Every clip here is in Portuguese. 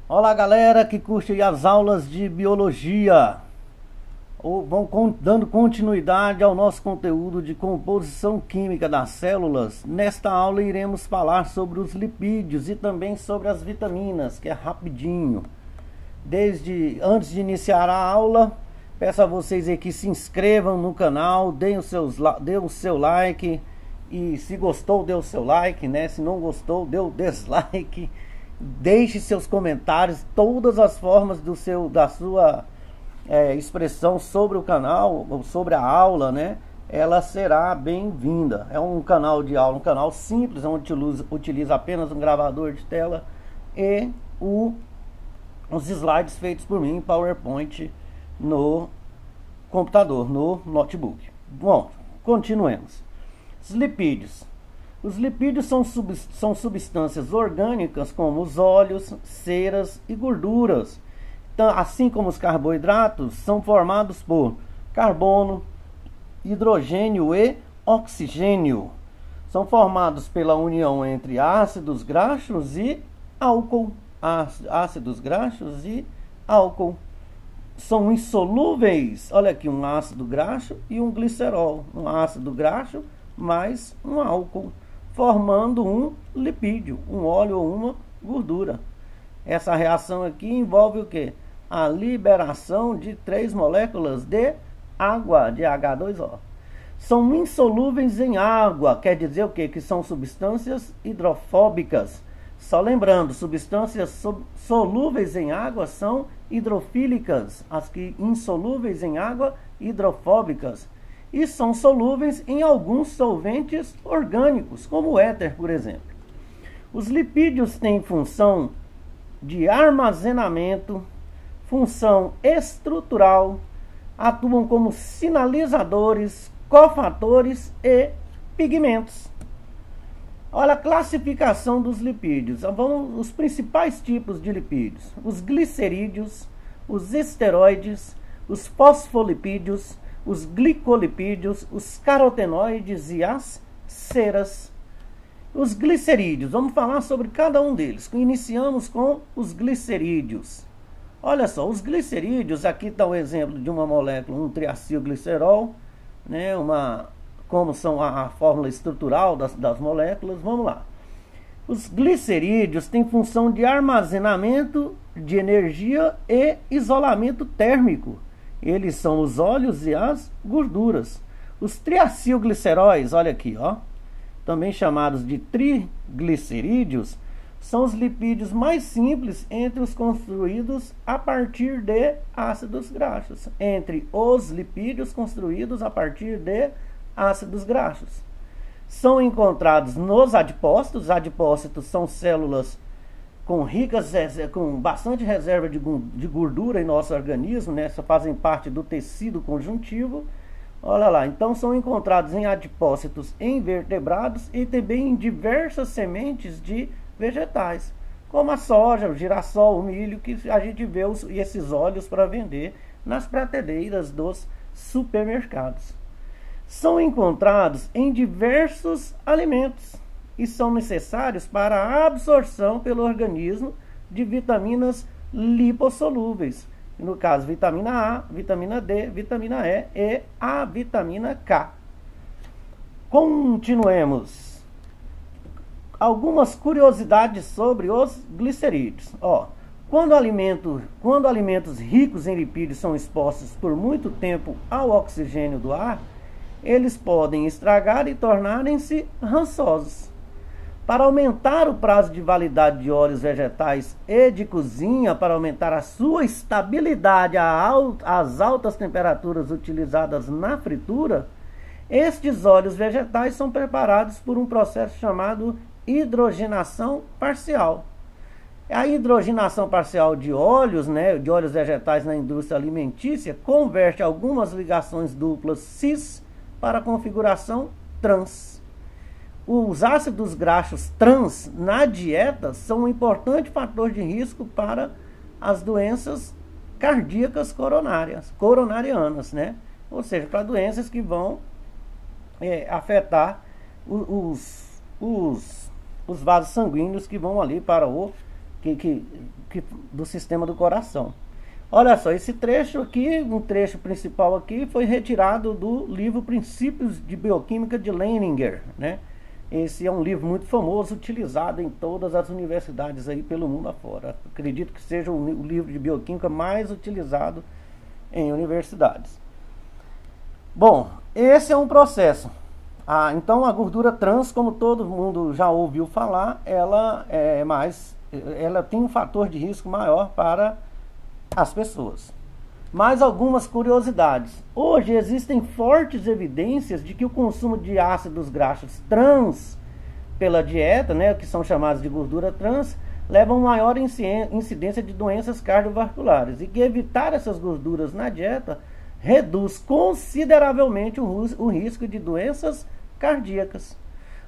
Olá, galera que curte as aulas de biologia. Dando continuidade ao nosso conteúdo de composição química das células. Nesta aula iremos falar sobre os lipídios e também sobre as vitaminas, que é rapidinho. Antes de iniciar a aula, peço a vocês aí que se inscrevam no canal, deem o seu like, e se gostou, dê o seu like, né? Se não gostou, dê o dislike. Deixe seus comentários, todas as formas da sua expressão sobre o canal ou sobre a aula, né? Ela será bem-vinda. É um canal de aula, um canal simples, onde utiliza apenas um gravador de tela e os slides feitos por mim em PowerPoint no computador, no notebook. Bom, continuemos. Os lipídios. Os lipídios são substâncias orgânicas como os óleos, ceras e gorduras. Então, assim como os carboidratos, são formados por carbono, hidrogênio e oxigênio. São formados pela união entre ácidos graxos e álcool. Ácidos graxos e álcool. São insolúveis. Olha aqui, um ácido graxo e um glicerol. Um ácido graxo mais um álcool, formando um lipídio, um óleo ou uma gordura. Essa reação aqui envolve o que? A liberação de 3 moléculas de água, de H2O. São insolúveis em água, quer dizer o quê? Que são substâncias hidrofóbicas. Só lembrando, substâncias solúveis em água são hidrofílicas, as que insolúveis em água, hidrofóbicas. E são solúveis em alguns solventes orgânicos, como o éter, por exemplo. Os lipídios têm função de armazenamento, função estrutural, atuam como sinalizadores, cofatores e pigmentos. Olha a classificação dos lipídios. Vamos os principais tipos de lipídios: os glicerídeos, os esteroides, os fosfolipídios, os glicolipídios, os carotenoides e as ceras. Os glicerídeos, vamos falar sobre cada um deles. Iniciamos com os glicerídeos. Olha só, os glicerídeos, aqui está o exemplo de uma molécula, um triacilglicerol, né, como são a fórmula estrutural das moléculas. Vamos lá. Os glicerídeos têm função de armazenamento de energia e isolamento térmico. Eles são os óleos e as gorduras. Os triacilgliceróis, olha aqui, ó, também chamados de triglicerídeos, são os lipídios mais simples entre os construídos a partir de ácidos graxos. Entre os lipídios construídos a partir de ácidos graxos. São encontrados nos adipócitos. Os adipócitos são células com bastante reserva de gordura em nosso organismo, né? Fazem parte do tecido conjuntivo. Olha lá, então são encontrados em adipócitos em vertebrados e também em diversas sementes de vegetais, como a soja, o girassol, o milho, que a gente vê esses óleos para vender nas prateleiras dos supermercados. São encontrados em diversos alimentos e são necessários para a absorção pelo organismo de vitaminas lipossolúveis. No caso, vitamina A, vitamina D, vitamina E e a vitamina K. Continuemos. Algumas curiosidades sobre os glicerídeos. Quando alimentos ricos em lipídios são expostos por muito tempo ao oxigênio do ar, eles podem estragar e tornarem-se rançosos. Para aumentar o prazo de validade de óleos vegetais e de cozinha, para aumentar a sua estabilidade às altas temperaturas utilizadas na fritura, estes óleos vegetais são preparados por um processo chamado hidrogenação parcial. A hidrogenação parcial de óleos, né, de óleos vegetais na indústria alimentícia, converte algumas ligações duplas cis para a configuração trans. Os ácidos graxos trans na dieta são um importante fator de risco para as doenças cardíacas coronarianas, né? Ou seja, para doenças que vão afetar os vasos sanguíneos que vão ali para o do sistema do coração. Olha só, esse trecho aqui, um trecho principal aqui, foi retirado do livro Princípios de Bioquímica de Leininger, né? Esse é um livro muito famoso, utilizado em todas as universidades aí pelo mundo afora. Acredito que seja o livro de bioquímica mais utilizado em universidades. Bom, esse é um processo. Então a gordura trans, como todo mundo já ouviu falar, ela tem um fator de risco maior para as pessoas. Mais algumas curiosidades. Hoje existem fortes evidências de que o consumo de ácidos graxos trans pela dieta, né, que são chamados de gordura trans, leva a maior incidência de doenças cardiovasculares e que evitar essas gorduras na dieta reduz consideravelmente o risco de doenças cardíacas.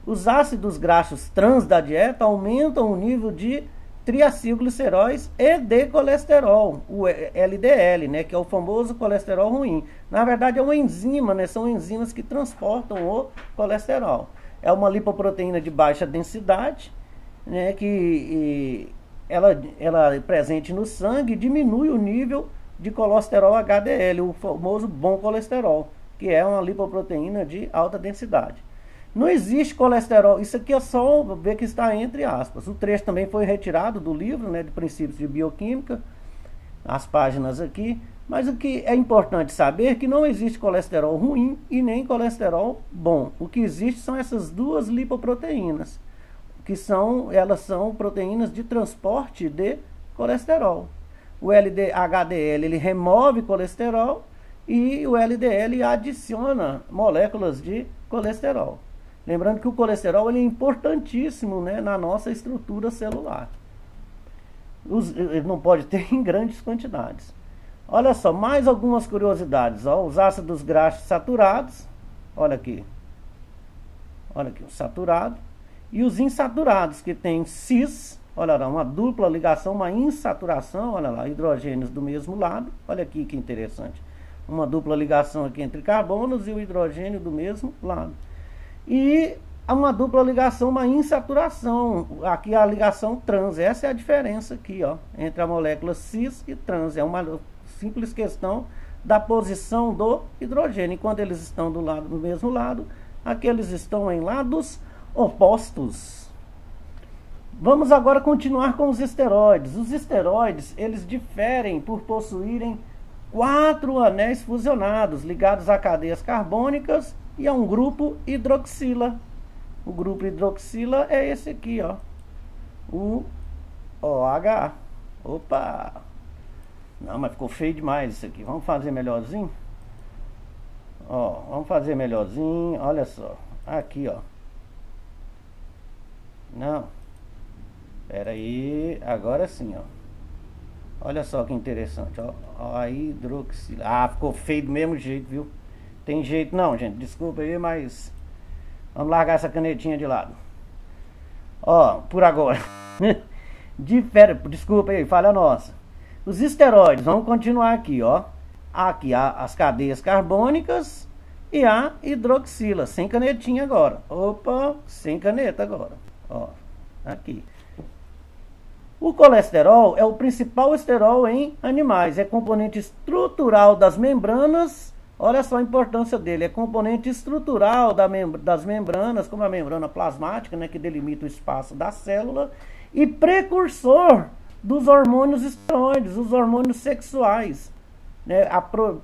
Os ácidos graxos trans da dieta aumentam o nível de triacilgliceróis e de colesterol, o LDL, né, que é o famoso colesterol ruim. Na verdade é uma enzima, né, são enzimas que transportam o colesterol. É uma lipoproteína de baixa densidade, né, que ela é presente no sangue e diminui o nível de colesterol HDL, o famoso bom colesterol, que é uma lipoproteína de alta densidade. Não existe colesterol, isso aqui é só ver que está entre aspas. O trecho também foi retirado do livro, né, de Princípios de Bioquímica, as páginas aqui. Mas o que é importante saber é que não existe colesterol ruim e nem colesterol bom. O que existe são essas duas lipoproteínas, elas são proteínas de transporte de colesterol. O HDL ele remove colesterol e o LDL adiciona moléculas de colesterol. Lembrando que o colesterol ele é importantíssimo, né, na nossa estrutura celular. Ele não pode ter em grandes quantidades. Olha só, mais algumas curiosidades. Ó, os ácidos graxos saturados, olha aqui, o saturado, e os insaturados, que tem cis, olha lá, uma dupla ligação, uma insaturação, olha lá, hidrogênios do mesmo lado, olha aqui que interessante. Uma dupla ligação aqui entre carbonos e o hidrogênio do mesmo lado. E uma dupla ligação, uma insaturação, aqui a ligação trans, essa é a diferença aqui, ó, entre a molécula cis e trans, é uma simples questão da posição do hidrogênio, enquanto eles estão do mesmo lado, aqui eles estão em lados opostos. Vamos agora continuar com os esteroides. Os esteroides, eles diferem por possuírem 4 anéis fusionados, ligados a cadeias carbônicas e a um grupo hidroxila. O grupo hidroxila é esse aqui, ó, o OH. Opa! Não, mas ficou feio demais isso aqui. Vamos fazer melhorzinho? Ó, vamos fazer melhorzinho. Olha só, aqui, ó. Não. Pera aí, agora sim, ó. Olha só que interessante, ó. A hidroxila. Ah, ficou feio do mesmo jeito, viu? Tem jeito não, gente. Desculpa aí, mas vamos largar essa canetinha de lado. Ó, por agora. Desculpa aí, falha nossa. Os esteroides, vamos continuar aqui, ó. Aqui as cadeias carbônicas e a hidroxila. Sem canetinha agora. Opa, sem caneta agora. Ó, aqui. O colesterol é o principal esterol em animais. É componente estrutural das membranas. Olha só a importância dele. É componente estrutural das membranas, como a membrana plasmática, né, que delimita o espaço da célula. E precursor dos hormônios esteroides, os hormônios sexuais, né,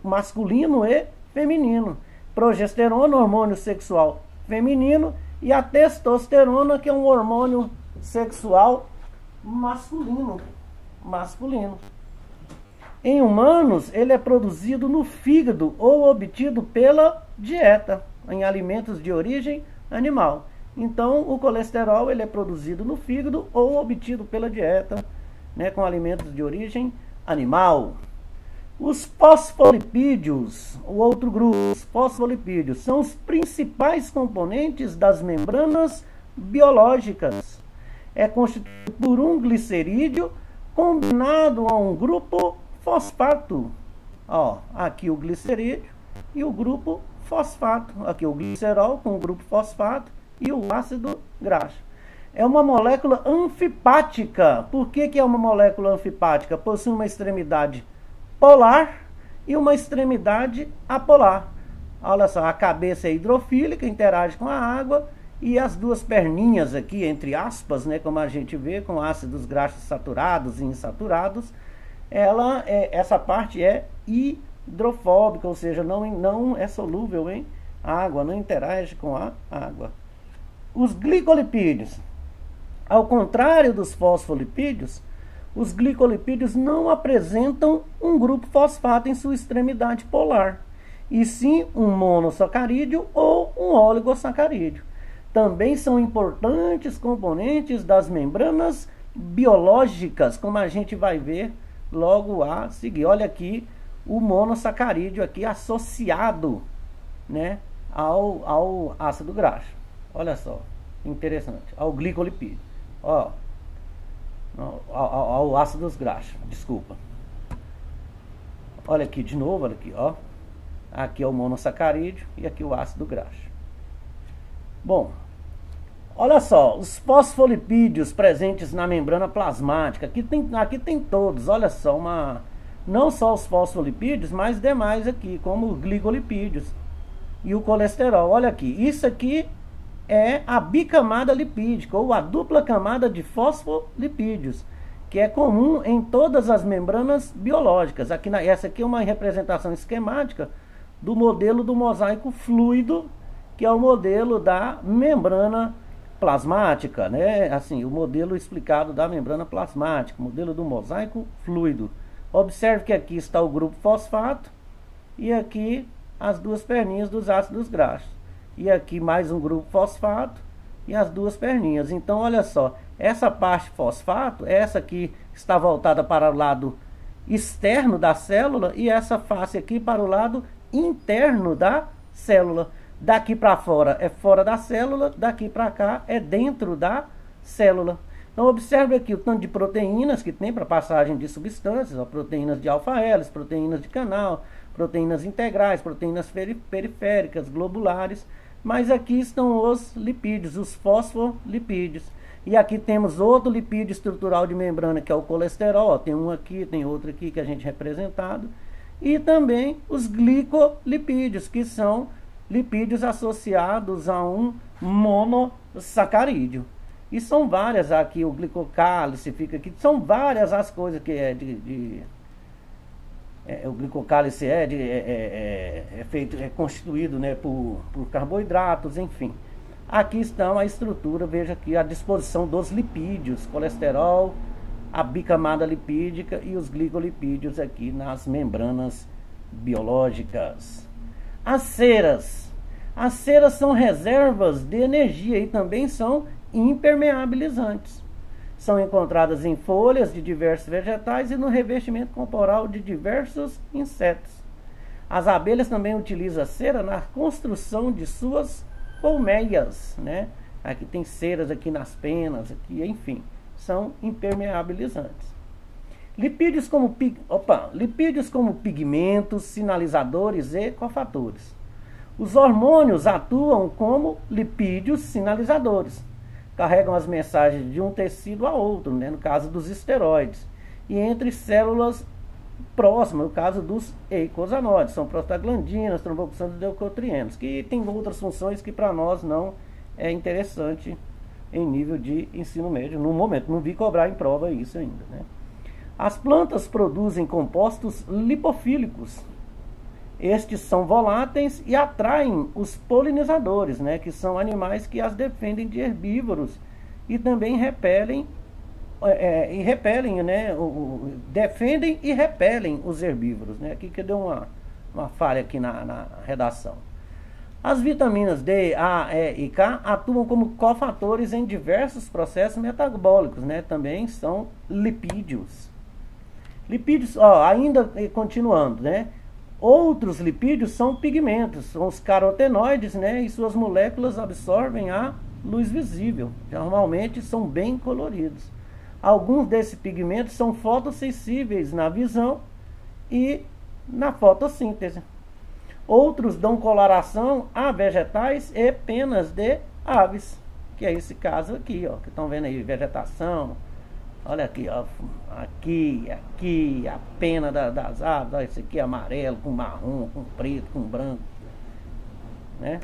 masculino e feminino. Progesterona, hormônio sexual feminino. E a testosterona, que é um hormônio sexual masculino. Em humanos, ele é produzido no fígado ou obtido pela dieta, em alimentos de origem animal. Então, o colesterol ele é produzido no fígado ou obtido pela dieta, né, com alimentos de origem animal. Os fosfolipídios, o outro grupo, os fosfolipídios, são os principais componentes das membranas biológicas. É constituído por um glicerídeo combinado a um grupo fosfato. Ó, aqui o glicerídeo e o grupo fosfato. Aqui o glicerol com o grupo fosfato e o ácido graxo. É uma molécula anfipática. Por que é uma molécula anfipática? Possui uma extremidade polar e uma extremidade apolar. Olha só, a cabeça é hidrofílica, interage com a água, e as duas perninhas aqui, entre aspas, né, como a gente vê, com ácidos graxos saturados e insaturados, essa parte é hidrofóbica, ou seja, não é solúvel em água, não interage com a água. Os glicolipídios, ao contrário dos fosfolipídios, os glicolipídios não apresentam um grupo fosfato em sua extremidade polar, e sim um monossacarídeo ou um oligosacarídeo. Também são importantes componentes das membranas biológicas, como a gente vai ver logo a seguir. Olha aqui o monossacarídeo aqui associado, né, ao ácido graxo. Olha só, interessante. Ao glicolipídio. Ó, ao ácido graxo, desculpa. Olha aqui de novo, olha aqui, ó. Aqui é o monossacarídeo e aqui o ácido graxo. Bom, olha só, os fosfolipídios presentes na membrana plasmática. Aqui tem todos, olha só, não só os fosfolipídios, mas demais aqui, como os glicolipídios e o colesterol. Olha aqui, isso aqui é a bicamada lipídica, ou a dupla camada de fosfolipídios, que é comum em todas as membranas biológicas. Essa aqui é uma representação esquemática do modelo do mosaico fluido, que é o modelo da membrana plasmática, né? Assim, o modelo explicado da membrana plasmática, modelo do mosaico fluido. Observe que aqui está o grupo fosfato e aqui as duas perninhas dos ácidos graxos. E aqui mais um grupo fosfato e as duas perninhas. Então, olha só, essa parte fosfato, essa aqui está voltada para o lado externo da célula e essa face aqui para o lado interno da célula. Daqui para fora é fora da célula, daqui para cá é dentro da célula. Então, observe aqui o tanto de proteínas que tem para passagem de substâncias, ó, proteínas de alfa-hélice, proteínas de canal, proteínas integrais, proteínas periféricas, globulares. Mas aqui estão os lipídios, os fosfolipídios. E aqui temos outro lipídio estrutural de membrana, que é o colesterol. Tem um aqui, tem outro aqui que a gente representado. E também os glicolipídios, que são lipídios associados a um monossacarídeo. E são várias aqui, o glicocálice fica aqui, são várias as coisas que o glicocálice é constituído, né, por carboidratos, enfim. Aqui estão a estrutura, veja aqui a disposição dos lipídios, colesterol, a bicamada lipídica e os glicolipídios aqui nas membranas biológicas. As ceras. As ceras são reservas de energia e também são impermeabilizantes. São encontradas em folhas de diversos vegetais e no revestimento corporal de diversos insetos. As abelhas também utilizam a cera na construção de suas colmeias, né? Aqui tem ceras aqui nas penas, aqui, enfim, são impermeabilizantes. Lipídios como pigmentos, sinalizadores e cofatores. Os hormônios atuam como lipídios sinalizadores. Carregam as mensagens de um tecido a outro, né, no caso dos esteroides, e entre células próximas, no caso dos eicosanoides, são prostaglandinas, tromboxanos e leucotrienos, que tem outras funções que para nós não é interessante em nível de ensino médio, no momento, não vi cobrar em prova isso ainda, né? As plantas produzem compostos lipofílicos. Estes são voláteis e atraem os polinizadores, né, que são animais que as defendem de herbívoros e também repelem, né, defendem e repelem os herbívoros, né? Aqui que deu uma falha aqui na redação. As vitaminas D, A, E e K atuam como cofatores em diversos processos metabólicos, né? Também são lipídios. Lipídios, ó, ainda continuando, né? Outros lipídios são pigmentos, são os carotenoides, né? E suas moléculas absorvem a luz visível. Normalmente são bem coloridos. Alguns desses pigmentos são fotossensíveis na visão e na fotossíntese. Outros dão coloração a vegetais e penas de aves. que é esse caso aqui, ó, que estão vendo aí, vegetação. Olha aqui, ó, aqui, a pena das árvores, ó, esse aqui é amarelo, com marrom, com preto, com branco, né?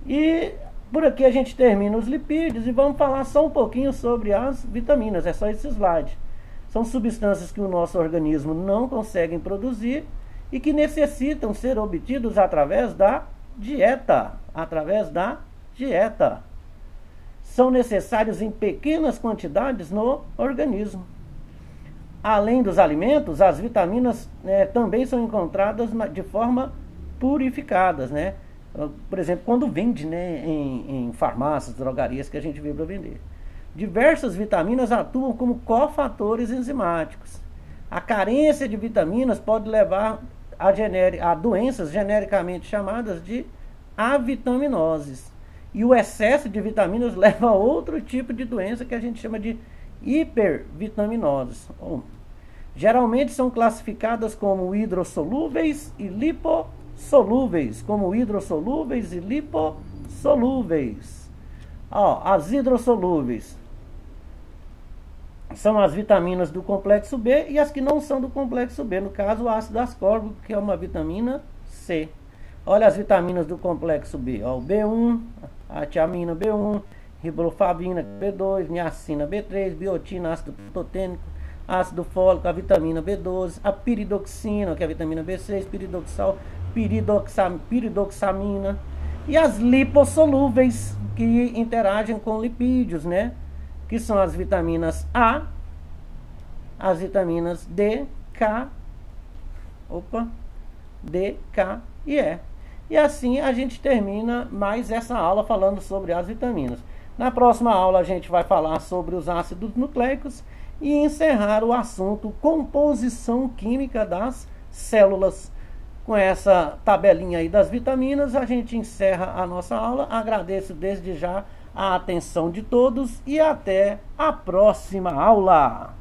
E por aqui a gente termina os lipídios e vamos falar só um pouquinho sobre as vitaminas, é só esse slide. São substâncias que o nosso organismo não consegue produzir e que necessitam ser obtidos através da dieta, São necessários em pequenas quantidades no organismo. Além dos alimentos, as vitaminas também são encontradas de forma purificadas, né? Por exemplo, quando vende, né, em farmácias, drogarias que a gente vê para vender. Diversas vitaminas atuam como cofatores enzimáticos. A carência de vitaminas pode levar a doenças genericamente chamadas de avitaminoses. E o excesso de vitaminas leva a outro tipo de doença que a gente chama de hipervitaminoses. Geralmente são classificadas como hidrossolúveis e lipossolúveis. As hidrossolúveis são as vitaminas do complexo B e as que não são do complexo B, no caso o ácido ascórbico, que é uma vitamina C. Olha as vitaminas do complexo B, ó, o B1, a tiamina B1, riboflavina B2, niacina B3, biotina, ácido protênico, ácido fólico, a vitamina B12, a piridoxina, que é a vitamina B6, piridoxal, piridoxamina, e as lipossolúveis, que interagem com lipídios, né? Que são as vitaminas A, as vitaminas D, K e E. E assim a gente termina mais essa aula falando sobre as vitaminas. Na próxima aula a gente vai falar sobre os ácidos nucleicos e encerrar o assunto composição química das células. Com essa tabelinha aí das vitaminas, a gente encerra a nossa aula. Agradeço desde já a atenção de todos e até a próxima aula.